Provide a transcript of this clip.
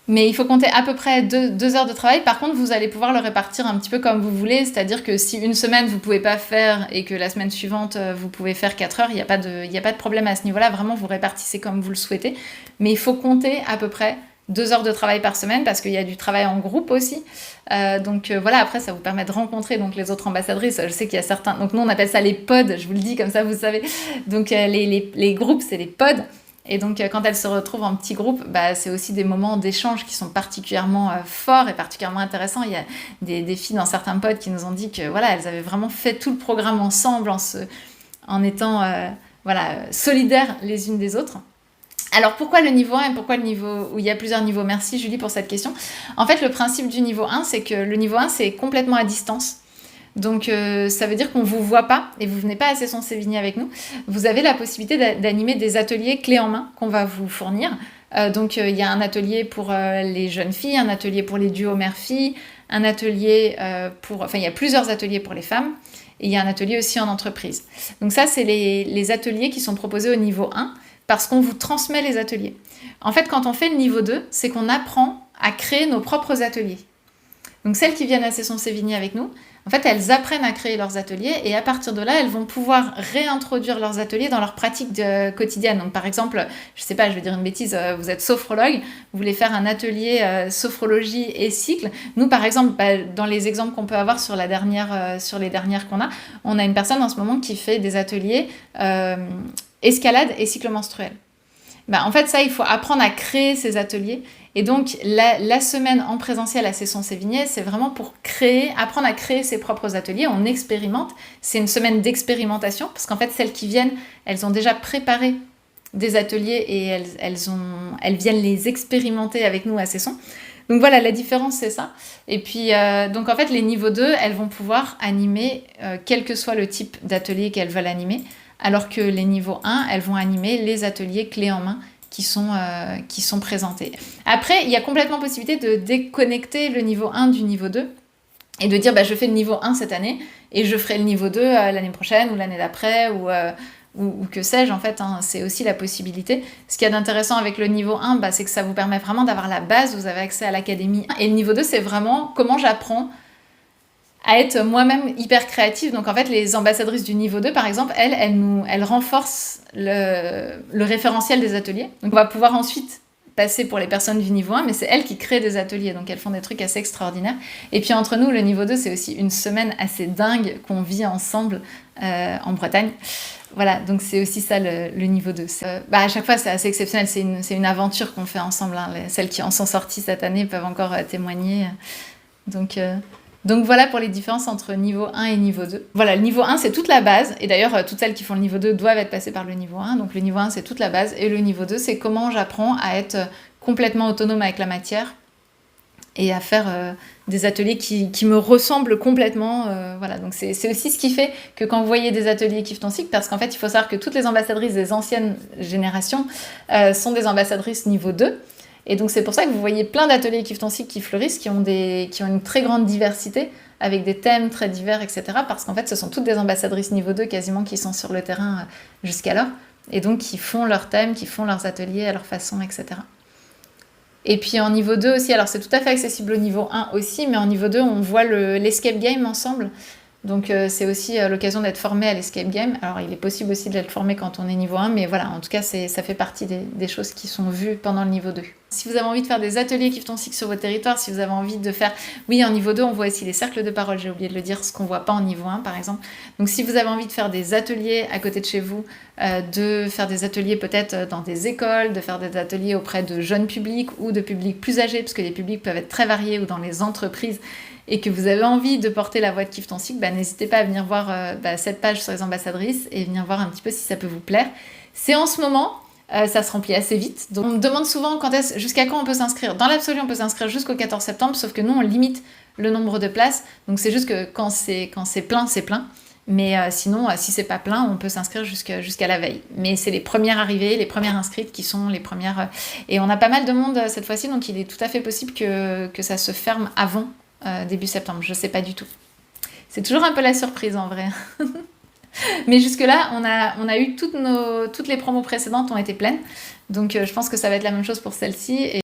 Mais il faut compter à peu près 2 heures de travail. Par contre, vous allez pouvoir le répartir un petit peu comme vous voulez. C'est-à-dire que si une semaine, vous pouvez pas faire et que la semaine suivante, vous pouvez faire 4 heures, il y a pas de problème à ce niveau-là. Vraiment, vous répartissez comme vous le souhaitez. Mais il faut compter à peu près 2 heures de travail par semaine parce qu'il y a du travail en groupe aussi. Voilà, après, ça vous permet de rencontrer donc, les autres ambassadrices. Je sais qu'il y a certains... Donc nous, on appelle ça les pods, je vous le dis, comme ça, vous savez. Donc les groupes, c'est les pods. Et donc, quand elles se retrouvent en petits groupes, bah, c'est aussi des moments d'échange qui sont particulièrement forts et particulièrement intéressants. Il y a des filles dans certains pods qui nous ont dit que voilà, elles avaient vraiment fait tout le programme ensemble en étant voilà, solidaires les unes des autres. Alors pourquoi le niveau 1 et pourquoi le niveau où il y a plusieurs niveaux? Merci Julie pour cette question. En fait, le principe du niveau 1, c'est que le niveau 1, c'est complètement à distance. Donc ça veut dire qu'on ne vous voit pas et vous venez pas à Session Sévigné avec nous. Vous avez la possibilité d'animer des ateliers clés en main qu'on va vous fournir. Donc il y a un atelier pour les jeunes filles, un atelier pour les duos mère-fille, un atelier Enfin, il y a plusieurs ateliers pour les femmes. Et il y a un atelier aussi en entreprise. Donc ça, c'est les ateliers qui sont proposés au niveau 1 parce qu'on vous transmet les ateliers. En fait, quand on fait le niveau 2, c'est qu'on apprend à créer nos propres ateliers. Donc celles qui viennent à Session Sévigné avec nous, en fait, elles apprennent à créer leurs ateliers et à partir de là, elles vont pouvoir réintroduire leurs ateliers dans leur pratique quotidienne. Donc par exemple, je sais pas, je vais dire une bêtise, vous êtes sophrologue, vous voulez faire un atelier sophrologie et cycle. Nous, par exemple, dans les exemples qu'on peut avoir sur les dernières qu'on a, on a une personne en ce moment qui fait des ateliers escalade et cycle menstruel. En fait, ça, il faut apprendre à créer ces ateliers. Et donc, la semaine en présentiel à Session Sévigné, c'est vraiment pour apprendre à créer ses propres ateliers. On expérimente. C'est une semaine d'expérimentation, parce qu'en fait, celles qui viennent, elles ont déjà préparé des ateliers et elles viennent les expérimenter avec nous à Session. Donc voilà, la différence, c'est ça. Et puis, donc en fait, les niveaux 2, elles vont pouvoir animer quel que soit le type d'atelier qu'elles veulent animer, alors que les niveaux 1, elles vont animer les ateliers clés en main qui sont présentés. Après, il y a complètement possibilité de déconnecter le niveau 1 du niveau 2 et de dire je fais le niveau 1 cette année et je ferai le niveau 2 l'année prochaine ou l'année d'après ou que sais-je, en fait, c'est aussi la possibilité. Ce qu'il y a d'intéressant avec le niveau 1, c'est que ça vous permet vraiment d'avoir la base, vous avez accès à l'académie. Et le niveau 2, c'est vraiment comment j'apprends à être moi-même hyper créative. Donc en fait, les ambassadrices du niveau 2, par exemple, elles renforcent le référentiel des ateliers. Donc on va pouvoir ensuite passer pour les personnes du niveau 1, mais c'est elles qui créent des ateliers, donc elles font des trucs assez extraordinaires. Et puis entre nous, le niveau 2, c'est aussi une semaine assez dingue qu'on vit ensemble en Bretagne. Voilà, donc c'est aussi ça le niveau 2. À chaque fois, c'est assez exceptionnel, c'est une aventure qu'on fait ensemble. Celles qui en sont sorties cette année peuvent encore témoigner. Donc voilà pour les différences entre niveau 1 et niveau 2. Voilà, le niveau 1, c'est toute la base. Et d'ailleurs, toutes celles qui font le niveau 2 doivent être passées par le niveau 1. Donc le niveau 1, c'est toute la base. Et le niveau 2, c'est comment j'apprends à être complètement autonome avec la matière et à faire des ateliers qui me ressemblent complètement. Voilà, donc c'est aussi ce qui fait que quand vous voyez des ateliers Kiffe ton cycle, parce qu'en fait, il faut savoir que toutes les ambassadrices des anciennes générations sont des ambassadrices niveau 2. Et donc c'est pour ça que vous voyez plein d'ateliers Kiffe ton cycle qui fleurissent, qui ont une très grande diversité, avec des thèmes très divers, etc. Parce qu'en fait, ce sont toutes des ambassadrices niveau 2 quasiment qui sont sur le terrain jusqu'alors, et donc qui font leurs thèmes, qui font leurs ateliers à leur façon, etc. Et puis en niveau 2 aussi, alors c'est tout à fait accessible au niveau 1 aussi, mais en niveau 2, on voit l'escape game ensemble. Donc c'est aussi l'occasion d'être formé à l'escape game. Alors il est possible aussi d'être formé quand on est niveau 1, mais voilà, en tout cas ça fait partie des choses qui sont vues pendant le niveau 2. Si vous avez envie de faire des ateliers Kiffe ton cycle sur votre territoire, si vous avez envie de faire... Oui, en niveau 2, on voit aussi les cercles de parole, j'ai oublié de le dire, ce qu'on voit pas en niveau 1 par exemple. Donc si vous avez envie de faire des ateliers à côté de chez vous, de faire des ateliers peut-être dans des écoles, de faire des ateliers auprès de jeunes publics ou de publics plus âgés, parce que les publics peuvent être très variés, ou dans les entreprises, et que vous avez envie de porter la voix de Kiffe ton cycle, n'hésitez pas à venir voir cette page sur les ambassadrices et venir voir un petit peu si ça peut vous plaire. C'est en ce moment, ça se remplit assez vite. Donc on me demande souvent jusqu'à quand on peut s'inscrire. Dans l'absolu, on peut s'inscrire jusqu'au 14 septembre, sauf que nous, on limite le nombre de places. Donc c'est juste que quand c'est plein, c'est plein. Mais sinon, si c'est pas plein, on peut s'inscrire jusqu'à la veille. Mais c'est les premières arrivées, les premières inscrites qui sont les premières... Et on a pas mal de monde cette fois-ci, donc il est tout à fait possible que ça se ferme avant début septembre. Je sais pas du tout. C'est toujours un peu la surprise en vrai. Mais jusque-là, on a eu toutes les promos précédentes ont été pleines. Donc je pense que ça va être la même chose pour celle-ci.